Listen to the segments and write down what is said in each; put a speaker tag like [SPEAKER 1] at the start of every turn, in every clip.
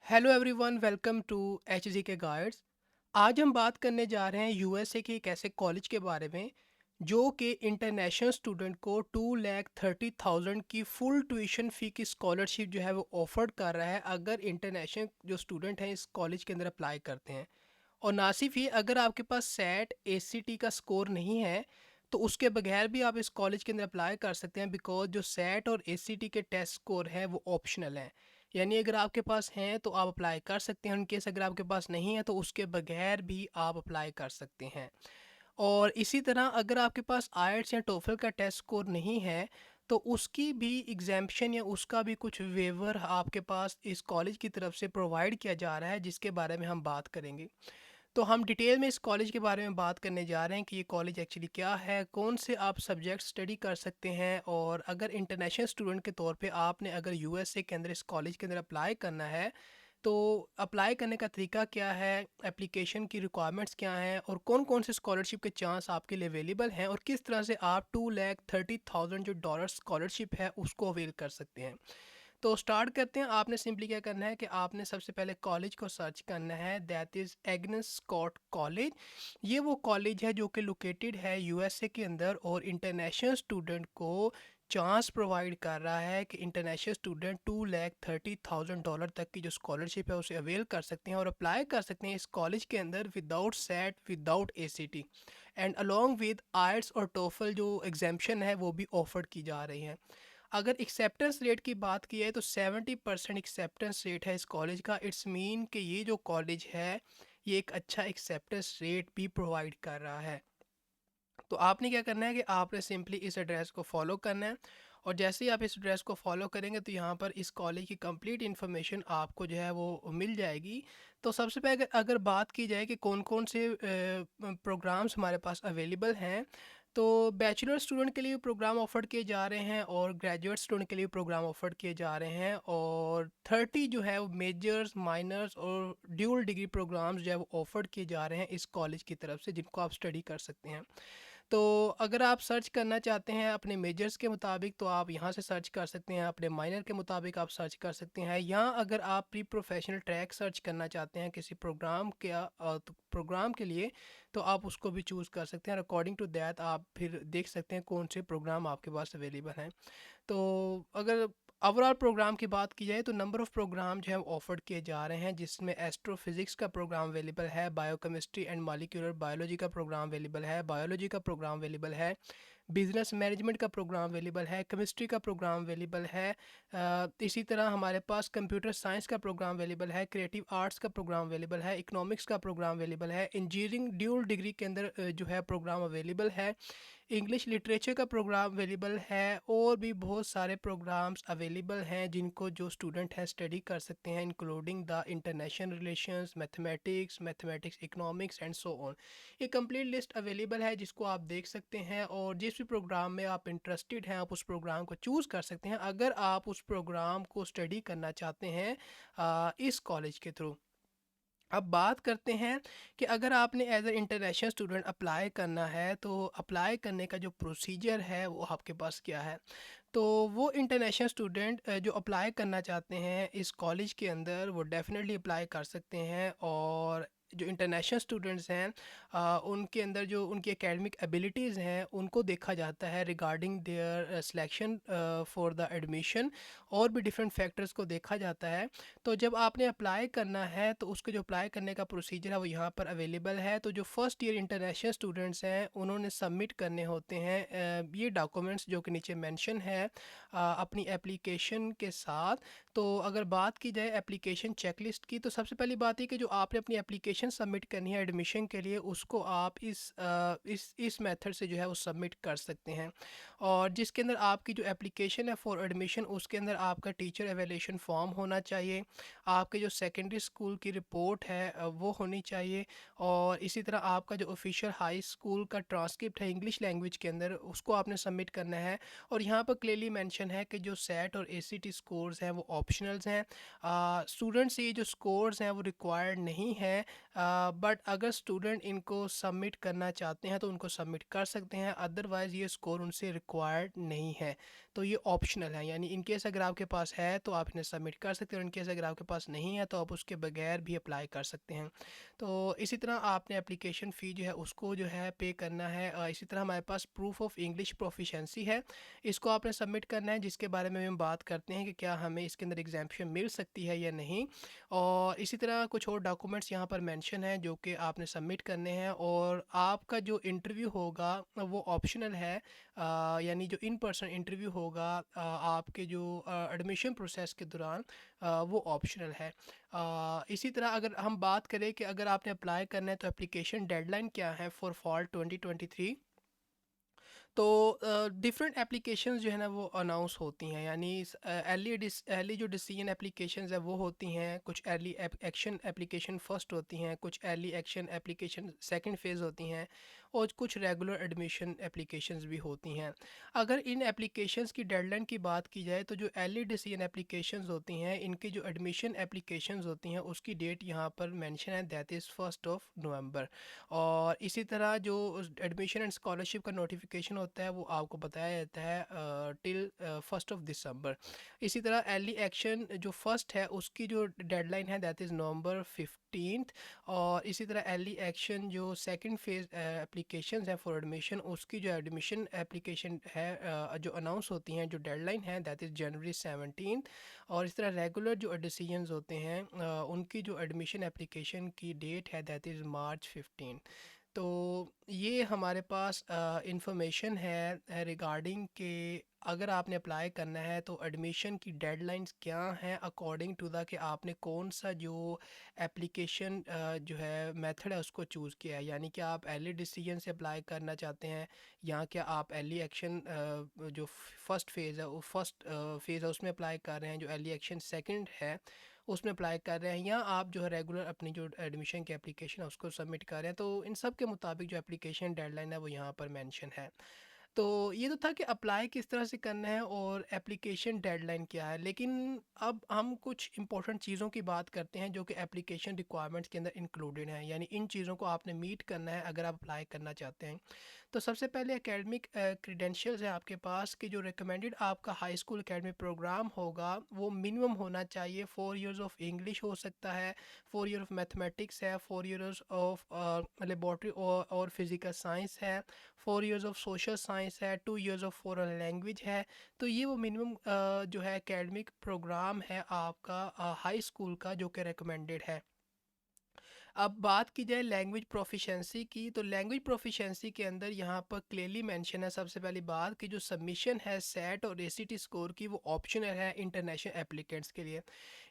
[SPEAKER 1] Hello everyone, welcome to H G K guides. आज हम बात करने जा रहे हैं यूएसए के एक ऐसे कॉलेज के बारे में जो कि इंटरनेशनल स्टूडेंट को 2,30,000 की फुल ट्यूशन फ़ी की स्कॉलरशिप जो है वो ऑफर कर रहा है अगर इंटरनेशनल जो स्टूडेंट हैं इस कॉलेज के अंदर अप्लाई करते हैं। और ना सिर्फ ये, अगर आपके पास सेट एसीटी का स्कोर नहीं है तो उसके बगैर भी आप इस कॉलेज के अंदर अप्लाई कर सकते हैं, बिकॉज जो सेट और एसीटी के टेस्ट स्कोर हैं वो ऑप्शनल हैं। यानी अगर आपके पास हैं तो आप अप्लाई कर सकते हैं, उनकेस अगर आपके पास नहीं है तो उसके बगैर भी आप अप्लाई कर सकते हैं। और इसी तरह अगर आपके पास आयल्स या टोफल का टेस्ट स्कोर नहीं है तो उसकी भी एग्जाम्पशन या उसका भी कुछ वेवर आपके पास इस कॉलेज की तरफ से प्रोवाइड किया जा रहा है, जिसके बारे में हम बात करेंगे। तो हम डिटेल में इस कॉलेज के बारे में बात करने जा रहे हैं कि ये कॉलेज एक्चुअली क्या है, कौन से आप सब्जेक्ट स्टडी कर सकते हैं, और अगर इंटरनेशनल स्टूडेंट के तौर पे आपने अगर यूएसए के अंदर इस कॉलेज के अंदर अप्लाई करना है तो अप्लाई करने का तरीका क्या है, एप्लीकेशन की रिक्वायरमेंट्स क्या हैं, और कौन कौन से स्कॉलरशिप के चांस आपके लिए अवेलेबल हैं, और किस तरह से आप 2,30,000 जो डॉलर स्कॉलरशिप है उसको अवेल कर सकते हैं। तो स्टार्ट करते हैं। आपने सिंपली क्या करना है कि आपने सबसे पहले कॉलेज को सर्च करना है, that is Agnes Scott College. ये वो कॉलेज है जो कि लोकेटेड है यूएसए के अंदर और इंटरनेशनल स्टूडेंट को चांस प्रोवाइड कर रहा है कि इंटरनेशनल स्टूडेंट 2,30,000 डॉलर तक की जो स्कॉलरशिप है उसे अवेल कर सकते हैं और अप्लाई कर सकते हैं इस कॉलेज के अंदर without SAT, without ACT, and along with IELTS और टोफल जो एग्जाम्पशन है वो भी ऑफर की जा रही है। अगर एक्सेप्टेंस रेट की बात की है तो 70% एक्सेप्टेंस रेट है इस कॉलेज का। इट्स मीन कि ये जो कॉलेज है ये एक अच्छा एक्सेप्टेंस रेट भी प्रोवाइड कर रहा है। तो आपने क्या करना है कि आपने सिंपली इस एड्रेस को फॉलो करना है, और जैसे ही आप इस एड्रेस को फॉलो करेंगे तो यहाँ पर इस कॉलेज की कंप्लीट इन्फॉर्मेशन आपको जो है वो मिल जाएगी। तो सबसे पहले अगर बात की जाए कि कौन कौन से प्रोग्राम्स हमारे पास अवेलेबल हैं, तो बैचलर स्टूडेंट के लिए प्रोग्राम ऑफर किए जा रहे हैं और ग्रेजुएट स्टूडेंट के लिए प्रोग्राम ऑफर किए जा रहे हैं, और 30 जो है वो मेजर्स, माइनर्स और ड्यूल डिग्री प्रोग्राम्स जो है वो ऑफर किए जा रहे हैं इस कॉलेज की तरफ से, जिनको आप स्टडी कर सकते हैं। तो अगर आप सर्च करना चाहते हैं अपने मेजर्स के मुताबिक तो आप यहाँ से सर्च कर सकते हैं, अपने माइनर के मुताबिक आप सर्च कर सकते हैं, या अगर आप प्री प्रोफेशनल ट्रैक सर्च करना चाहते हैं किसी प्रोग्राम के तो प्रोग्राम के लिए तो आप उसको भी चूज़ कर सकते हैं। अकॉर्डिंग टू दैट आप फिर देख सकते हैं कौन से प्रोग्राम आपके पास अवेलेबल हैं। तो अगर ओवरऑल प्रोग्राम की बात की जाए तो नंबर ऑफ़ प्रोग्राम जो है ऑफर किए जा रहे हैं, जिसमें एस्ट्रोफिज़िक्स का प्रोग्राम अवेलेबल है, बायोकेमिस्ट्री एंड मॉलिक्यूलर बायोलॉजी का प्रोग्राम अवेलेबल है, बायोलॉजी का प्रोग्राम अवेलेबल है, बिजनेस मैनेजमेंट का प्रोग्राम अवेलेबल है, केमिस्ट्री का प्रोग्राम अवेलेबल है। इसी तरह हमारे पास कंप्यूटर साइंस का प्रोग्राम अवेलेबल है, क्रिएटिव आर्ट्स का प्रोग्राम अवेलेबल है, इकोनॉमिक्स का प्रोग्राम अवेलेबल है, इंजीनियरिंग ड्यूल डिग्री के अंदर जो है प्रोग्राम अवेलेबल है, इंग्लिश लिटरेचर का प्रोग्राम अवेलेबल है, और भी बहुत सारे प्रोग्राम्स अवेलेबल हैं जिनको जो स्टूडेंट हैं स्टडी कर सकते हैं, including the international relations, mathematics economics and so on. ये कंप्लीट लिस्ट अवेलेबल है जिसको आप देख सकते हैं, और जिस भी प्रोग्राम में आप इंटरेस्टेड हैं आप उस प्रोग्राम को चूज़ कर सकते हैं अगर आप उस प्रोग्राम को स्टडी करना चाहते हैं इस कॉलेज के थ्रू। अब बात करते हैं कि अगर आपने as a international student apply करना है तो अप्लाई करने का जो प्रोसीजर है वो आपके पास क्या है। तो वो इंटरनेशनल स्टूडेंट जो अप्लाई करना चाहते हैं इस कॉलेज के अंदर वो डेफिनेटली अप्लाई कर सकते हैं, और जो इंटरनेशनल स्टूडेंट्स हैं उनके अंदर जो उनकी एकेडमिक एबिलिटीज़ हैं उनको देखा जाता है regarding their selection for the admission, और भी डिफरेंट फैक्टर्स को देखा जाता है। तो जब आपने अप्लाई करना है तो उसको जो अप्लाई करने का प्रोसीजर है वो यहाँ पर अवेलेबल है। तो जो फर्स्ट ईयर इंटरनेशनल स्टूडेंट्स हैं उन्होंने सबमिट करने होते हैं ये डॉक्यूमेंट्स जो कि नीचे मेंशन है अपनी एप्लीकेशन के साथ। तो अगर बात की जाए एप्लीकेशन चेकलिस्ट की तो सबसे पहली बात है कि जो आपने अपनी एप्लीकेशन सबमिट करनी है एडमिशन के लिए उसको आप इस मेथड से जो है वो सबमिट कर सकते हैं, और जिसके अंदर आपकी जो एप्लीकेशन है फॉर एडमिशन उसके अंदर आपका टीचर एवेल्यूशन फॉर्म होना चाहिए, आपके जो सेकेंडरी स्कूल की रिपोर्ट है वो होनी चाहिए, और इसी तरह आपका जो ऑफिशियल हाई स्कूल का ट्रांसक्रिप्ट है इंग्लिश लैंग्वेज के अंदर उसको आपने सबमिट करना है। और यहाँ पर क्लियरली मेंशन है कि जो सेट और एसीटी स्कोर्स हैं वो ऑप्शनल्स हैं, स्टूडेंट्स ये जो स्कोर्स हैं वो रिक्वायर्ड नहीं है बट अगर स्टूडेंट इनको सबमिट करना चाहते हैं तो उनको सबमिट कर सकते हैं, अदरवाइज़ ये स्कोर उनसे रिक्वायर्ड नहीं है। तो ये ऑप्शनल है, यानी इन केस अगर आपके पास है तो आप इन्हें सबमिट कर सकते हैं, और इन केस अगर आपके पास नहीं है तो आप उसके बगैर भी अप्लाई कर सकते हैं। तो इसी तरह आपने एप्लीकेशन फ़ी जो है उसको जो है पे करना है। इसी तरह हमारे पास प्रूफ ऑफ इंग्लिश प्रोफिशेंसी है, इसको आपने सबमिट करना है, जिसके बारे में हम बात करते हैं कि क्या हमें इसके अंदर एग्जाम्पशन मिल सकती है या नहीं। और इसी तरह कुछ और डॉक्यूमेंट्स यहाँ पर मेंशन हैं जो कि आपने सबमिट करने हैं। और आपका जो इंटरव्यू होगा वो ऑप्शनल है, यानी जो इन पर्सन इंटरव्यू होगा आपके जो एडमिशन प्रोसेस के दौरान वो ऑप्शनल है। इसी तरह अगर हम बात करें कि अगर आपने अप्लाई करना है तो एप्लीकेशन डेडलाइन क्या है फॉर फॉल 2023। तो डिफरेंट एप्लीकेशंस जो है ना वो अनाउंस होती हैं, यानी अर्ली जो डिसीजन एप्लीकेशंस है वो होती हैं, कुछ अर्ली एक्शन एप्लीकेशन फर्स्ट होती हैं, कुछ early action application second phase होती हैं, और कुछ रेगुलर एडमिशन एप्लीकेशंस भी होती हैं। अगर इन एप्लीकेशंस की डेडलाइन की बात की जाए तो जो अर्ली डिसीजन एप्लीकेशंस होती हैं इनकी जो एडमिशन एप्लीकेशंस होती हैं उसकी डेट यहाँ पर मेंशन है, दैट इज़ 1 नवंबर। और इसी तरह जो एडमिशन एंड स्कॉलरशिप का नोटिफिकेशन होता है वो आपको बताया जाता है टिल 1 दिसंबर। इसी तरह अर्ली एक्शन जो फर्स्ट है उसकी जो डेडलाइन है दैट इज़ नवंबर 15। और इसी तरह अर्ली एक्शन जो सेकंड फेज एप्लीकेशन है फॉर एडमिशन, उसकी जो एडमिशन एप्लीकेशन है जो अनाउंस होती हैं जो डेडलाइन है दैट इज़ जनवरी 17। और इस तरह रेगुलर जो डिसीजंस होते हैं उनकी जो एडमिशन एप्लीकेशन की डेट है दैट इज़ मार्च 15। तो ये हमारे पास इंफॉर्मेशन है रिगार्डिंग के अगर आपने अप्लाई करना है तो एडमिशन की डेडलाइंस क्या हैं अकॉर्डिंग टू द कि आपने कौन सा जो एप्लीकेशन जो है मेथड है उसको चूज़ किया है, यानी कि आप अर्ली डिसीजन से अप्लाई करना चाहते हैं, या क्या आप अर्ली एक्शन जो फर्स्ट फेज़ है वो फर्स्ट फेज़ है उसमें अप्लाई कर रहे हैं, जो अर्ली एक्शन सेकंड है उसमें अप्लाई कर रहे हैं, या आप जो है रेगुलर अपनी जो एडमिशन की एप्लीकेशन है उसको सबमिट कर रहे हैं। तो इन सब के मुताबिक जो एप्लीकेशन डेडलाइन है वो यहाँ पर मेंशन है। तो ये तो था कि अप्लाई किस तरह से करना है और एप्लीकेशन डेडलाइन क्या है, लेकिन अब हम कुछ इंपॉर्टेंट चीज़ों की बात करते हैं जो कि एप्लीकेशन रिक्वायरमेंट्स के अंदर इंक्लूडेड हैं, यानी इन चीज़ों को आपने मीट करना है अगर आप अप्लाई करना चाहते हैं। तो सबसे पहले एकेडमिक क्रीडेंशियल्स है आपके पास कि जो रिकमेंडेड आपका हाई स्कूल एकेडमिक प्रोग्राम होगा वो मिनिमम होना चाहिए 4 इयर्स ऑफ इंग्लिश हो सकता है, 4 ईयर ऑफ मैथमेटिक्स है, 4 इयर्स ऑफ लेबॉर्ट्री और फिज़िकल साइंस है, 4 इयर्स ऑफ सोशल साइंस है, 2 इयर्स ऑफ फॉरेन लैंग्वेज है। तो ये वो मिनिमम जो है एकेडमिक प्रोग्राम है आपका हाई स्कूल का जो कि रिकमेंडेड है। अब बात की जाए लैंग्वेज प्रोफिशेंसी की, तो लैंग्वेज प्रोफिशेंसी के अंदर यहाँ पर क्लियरली मेंशन है सबसे पहली बात कि जो सबमिशन है सेट और एसीटी स्कोर की वो ऑप्शनल है इंटरनेशनल एप्लीकेंट्स के लिए,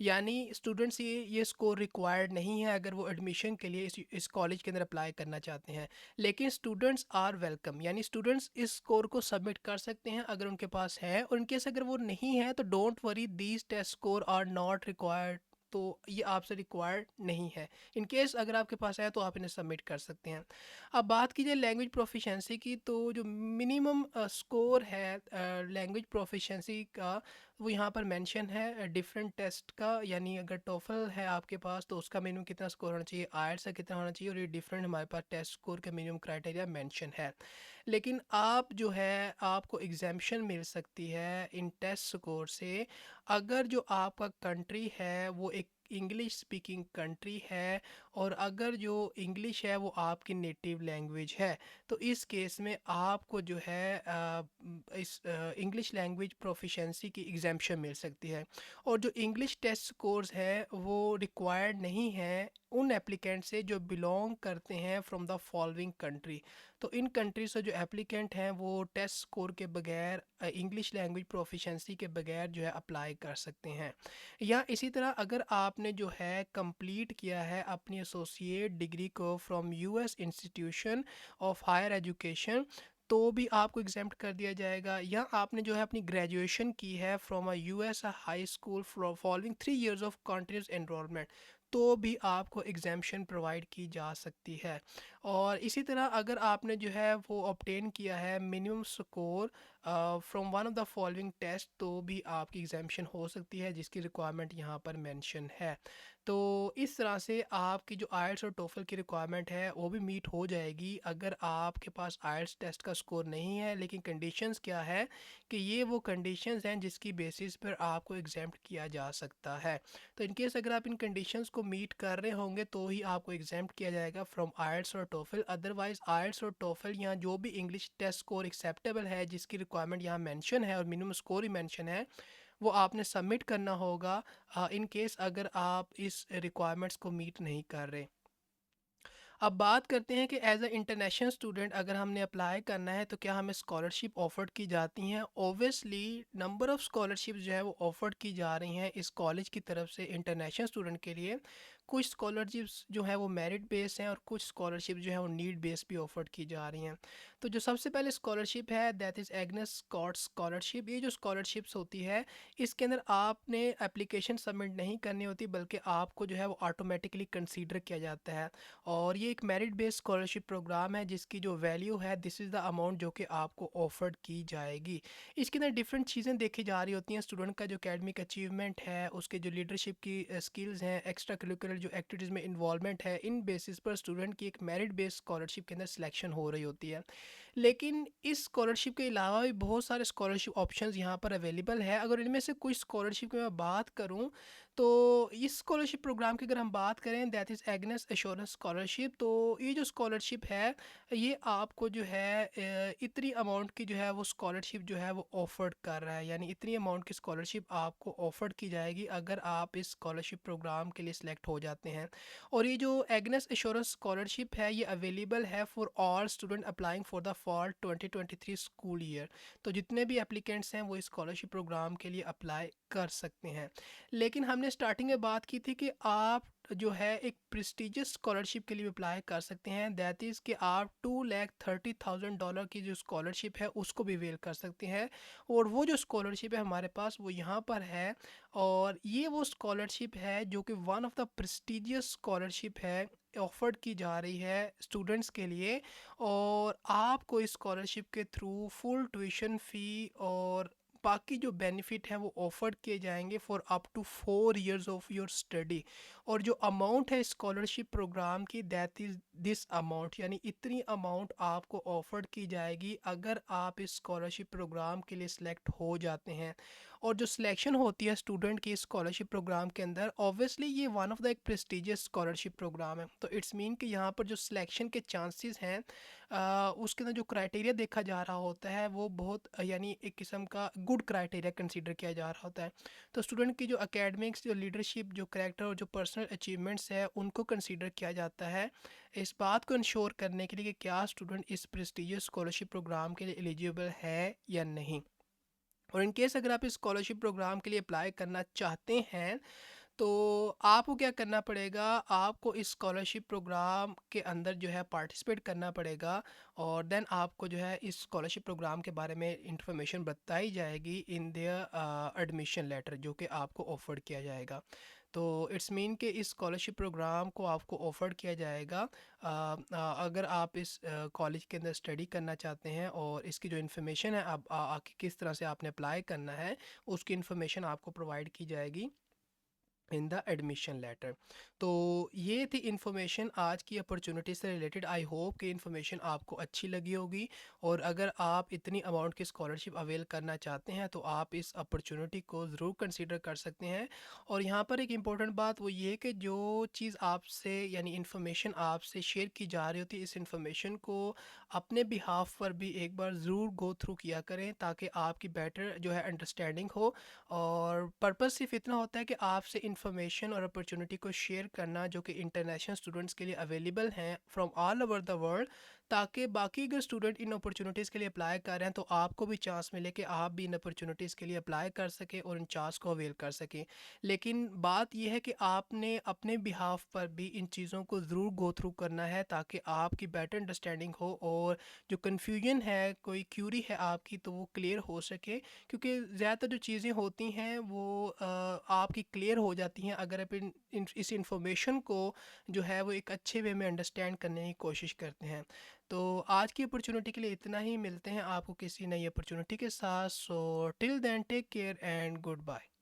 [SPEAKER 1] यानी स्टूडेंट्स ये स्कोर रिक्वायर्ड नहीं है अगर वो एडमिशन के लिए इस कॉलेज के अंदर अप्लाई करना चाहते हैं। लेकिन स्टूडेंट्स आर वेलकम, यानी स्टूडेंट्स इस स्कोर को सबमिट कर सकते हैं अगर उनके पास है, और इनकेस अगर वो नहीं है तो don't worry, these test score are not required. तो ये आपसे रिक्वायर्ड नहीं है। इन केस अगर आपके पास है तो आप इन्हें सबमिट कर सकते हैं। अब बात की जाए लैंग्वेज प्रोफिशेंसी की, तो जो मिनिमम स्कोर है लैंग्वेज प्रोफिशेंसी का वो यहाँ पर मेंशन है डिफरेंट टेस्ट का, यानी अगर टोफल है आपके पास तो उसका मिनिमम कितना स्कोर होना चाहिए, आयल्स का कितना होना चाहिए, और ये डिफरेंट हमारे पास टेस्ट स्कोर का मिनिमम क्राइटेरिया मेंशन है। लेकिन आप जो है आपको एग्जामेशन मिल सकती है इन टेस्ट स्कोर से अगर जो आपका कंट्री है वो एक इंग्लिश स्पीकिंग कंट्री है, और अगर जो इंग्लिश है वो आपकी नेटिव लैंग्वेज है। तो इस केस में आपको जो है इस इंग्लिश लैंग्वेज प्रोफिशेंसी की एग्जामेशन मिल सकती है। और जो इंग्लिश टेस्ट कोर्स है वो रिक्वायर्ड नहीं है उन एप्लीकेंट से जो बिलोंग करते हैं फ्रॉम द फॉलोइंग कंट्री। तो इन कंट्री से जो एप्लीकेंट हैं वो टेस्ट स्कोर के बगैर इंग्लिश लैंग्वेज प्रोफिशेंसी के बगैर जो है अप्लाई कर सकते हैं। या इसी तरह अगर आपने जो है कंप्लीट किया है अपनी एसोसिएट डिग्री को from US institution of higher education तो भी आपको एग्जाम्प्ट कर दिया जाएगा, या आपने जो है अपनी ग्रेजुएशन की है from a US high school following 3 years of continuous enrolment, तो भी आपको एग्जामेशन प्रोवाइड की जा सकती है। और इसी तरह अगर आपने जो है वो ऑब्टेन किया है minimum score from one of the following test, तो भी आपकी एग्जामेशन हो सकती है, जिसकी रिक्वायरमेंट यहाँ पर मेंशन है। तो इस तरह से आपकी जो आइल्स और टोफल की रिक्वायरमेंट है वो भी मीट हो जाएगी अगर आपके पास आइल्स टेस्ट का स्कोर नहीं है। लेकिन कंडीशंस क्या है कि ये वो कंडीशंस हैं जिसकी बेसिस पर आपको एग्जाम्प्ट किया जा सकता है। तो इन केस अगर आप इन कंडीशंस को मीट कर रहे होंगे तो ही आपको एग्जाम्प्ट किया जाएगा फ्रॉम आइल्स और टोफल। अदरवाइज आइल्स और टोफल यहाँ जो भी इंग्लिश टेस्ट स्कोर एक्सेप्टेबल है जिसकी रिक्वायरमेंट यहाँ मेंशन है और मिनिमम स्कोर ही मेंशन है, वो आपने सबमिट करना होगा इन केस अगर आप इस रिक्वायरमेंट्स को मीट नहीं कर रहे। अब बात करते हैं कि एज अ इंटरनेशनल स्टूडेंट अगर हमने अप्लाई करना है तो क्या हमें स्कॉलरशिप ऑफर्ड की जाती हैं। ओबियसली नंबर ऑफ़ स्कॉलरशिप जो है वो ऑफर्ड की जा रही हैं इस कॉलेज की तरफ से इंटरनेशनल स्टूडेंट के लिए। कुछ स्कॉलरशिप्स जो है वो मेरिट बेस हैं और कुछ स्कॉलरशिप जो है वो नीड बेस भी ऑफर्ड की जा रही हैं। तो जो सबसे पहले स्कॉलरशिप है that is Agnes Scott scholarship. ये जो स्कॉलरशिप्स होती है इसके अंदर आपने एप्लीकेशन सबमिट नहीं करनी होती बल्कि आपको जो है वो ऑटोमेटिकली कंसीडर किया जाता है। और ये एक मेरिट बेस्ड स्कॉलरशिप प्रोग्राम है जिसकी जो वैल्यू है दिस इज़ द अमाउंट जो कि आपको ऑफर्ड की जाएगी। इसके अंदर डिफरेंट चीज़ें देखी जा रही होती हैं, स्टूडेंट का जो एकेडमिक अचीवमेंट है, उसके जो लीडरशिप की स्किल्स हैं, एक्स्ट्रा करिकुलर जो एक्टिविटीज़ में इन्वॉल्वमेंट है, इन बेसिस पर स्टूडेंट की एक मेरिट बेस्ड स्कॉलरशिप के अंदर सिलेक्शन हो रही होती है। लेकिन इस स्कॉलरशिप के अलावा भी बहुत सारे स्कॉलरशिप ऑप्शंस यहाँ पर अवेलेबल है। अगर इनमें से कुछ स्कॉलरशिप की मैं बात करूँ तो इस स्कॉलरशिप प्रोग्राम की अगर हम बात करें that is Agnes assurance scholarship. तो ये जो स्कॉलरशिप है ये आपको जो है इतनी अमाउंट की जो है वो स्कॉलरशिप जो है वो ऑफर्ड कर रहा है, यानी इतनी अमाउंट की स्कॉलरशिप आपको ऑफर्ड की जाएगी अगर आप इस स्कॉलरशिप प्रोग्राम के लिए सिलेक्ट हो जाते हैं। और ये जो एग्नेस एश्योरेंस स्कॉलरशिप है ये अवेलेबल है for all student applying for the fall 2023 school year. तो जितने भी एप्लीकेंट्स हैं वो इस स्कॉलरशिप प्रोग्राम के लिए अप्लाई कर सकते हैं। लेकिन हमने स्टार्टिंग में बात की थी कि आप जो है एक प्रेस्टिजियस स्कॉलरशिप के लिए अप्लाई कर सकते हैं, दैट इज़ कि आप $230,000 की जो स्कॉलरशिप है उसको भी अवेल कर सकते हैं। और वो जो स्कॉलरशिप है हमारे पास वो यहाँ पर है। और ये वो स्कॉलरशिप है जो कि one of the prestigious scholarship है ऑफर्ड की जा रही है स्टूडेंट्स के लिए। और आपको इस स्कॉलरशिप के थ्रू फुल ट्यूशन फ़ी और बाकी जो बेनिफिट है वो ऑफर्ड किए जाएंगे for up to 4 years of your study. और जो अमाउंट है स्कॉलरशिप प्रोग्राम की दैट इज़ दिस अमाउंट, यानी इतनी अमाउंट आपको ऑफर्ड की जाएगी अगर आप इस स्कॉलरशिप प्रोग्राम के लिए सिलेक्ट हो जाते हैं। और जो सिलेक्शन होती है स्टूडेंट की स्कॉलरशिप प्रोग्राम के अंदर, ऑब्वियसली ये वन ऑफ द एक प्रेस्टिजियस स्कॉलरशिप प्रोग्राम है, तो इट्स मीन कि यहाँ पर जो सिलेक्शन के चांसेस हैं उसके अंदर जो क्राइटेरिया देखा जा रहा होता है वो बहुत यानी एक किस्म का गुड क्राइटेरिया कंसीडर किया जा रहा होता है। तो स्टूडेंट की जो एकेडमिक्स, जो लीडरशिप, जो करैक्टर और जो पर्सनल अचीवमेंट्स है उनको कंसीडर किया जाता है इस बात को इंश्योर करने के लिए कि क्या स्टूडेंट इस प्रेस्टिजियस स्कॉलरशिप प्रोग्राम के लिए एलिजिबल है या नहीं। और इन केस अगर आप इस स्कॉलरशिप प्रोग्राम के लिए अप्लाई करना चाहते हैं तो आपको क्या करना पड़ेगा, आपको इस स्कॉलरशिप प्रोग्राम के अंदर जो है पार्टिसिपेट करना पड़ेगा। और देन आपको जो है इस स्कॉलरशिप प्रोग्राम के बारे में इंफॉर्मेशन बताई जाएगी इन देयर एडमिशन लेटर जो कि आपको ऑफर किया जाएगा। तो इट्स मीन कि इस स्कॉलरशिप प्रोग्राम को आपको ऑफर किया जाएगा अगर आप इस कॉलेज के अंदर स्टडी करना चाहते हैं। और इसकी जो इन्फॉर्मेशन है आप आके किस तरह से आपने अप्लाई करना है उसकी इन्फॉर्मेशन आपको प्रोवाइड की जाएगी इन द एडमिशन लेटर। तो ये थी इन्फॉर्मेशन आज की अपॉर्चुनिटी से रिलेटेड। आई होप कि इन्फॉर्मेशन आपको अच्छी लगी होगी। और अगर आप इतनी अमाउंट की स्कॉलरशिप अवेल करना चाहते हैं तो आप इस अपॉर्चुनिटी को ज़रूर कंसीडर कर सकते हैं। और यहाँ पर एक इम्पॉर्टेंट बात वो ये कि जो चीज़ आपसे यानी इन्फॉर्मेशन आपसे शेयर की जा रही होती है इस इन्फॉर्मेशन को अपने बिहाफ पर भी एक बार ज़रूर गो थ्रू किया करें ताकि आपकी बेटर जो है अंडरस्टैंडिंग हो। और पर्पस सिर्फ इतना होता है कि आपसे इंफॉर्मेशन और अपॉर्चुनिटी को शेयर करना जो कि इंटरनेशनल स्टूडेंट्स के लिए अवेलेबल हैं from all over the world, ताकि बाकी अगर स्टूडेंट इन अपॉर्चुनिटीज़ के लिए अप्लाई कर रहे हैं तो आपको भी चांस मिले कि आप भी इन अपॉर्चुनिटीज़ के लिए अप्लाई कर सकें और इन चांस को अवेल कर सकें। लेकिन बात यह है कि आपने अपने बिहाफ पर भी इन चीज़ों को ज़रूर गो थ्रू करना है ताकि आपकी बेटर अंडरस्टैंडिंग हो और जो कन्फ्यूजन है, कोई क्यूरी है आपकी, तो वो क्लियर हो सके। क्योंकि ज़्यादातर जो चीज़ें होती हैं वो आपकी क्लियर हो जाती हैं अगर आप इस इंफॉर्मेशन को जो है वो एक अच्छे वे में अंडरस्टैंड करने की कोशिश करते हैं। तो आज की अपॉर्चुनिटी के लिए इतना ही, मिलते हैं आपको किसी नई अपॉर्चुनिटी के साथ। So till then take care and good bye.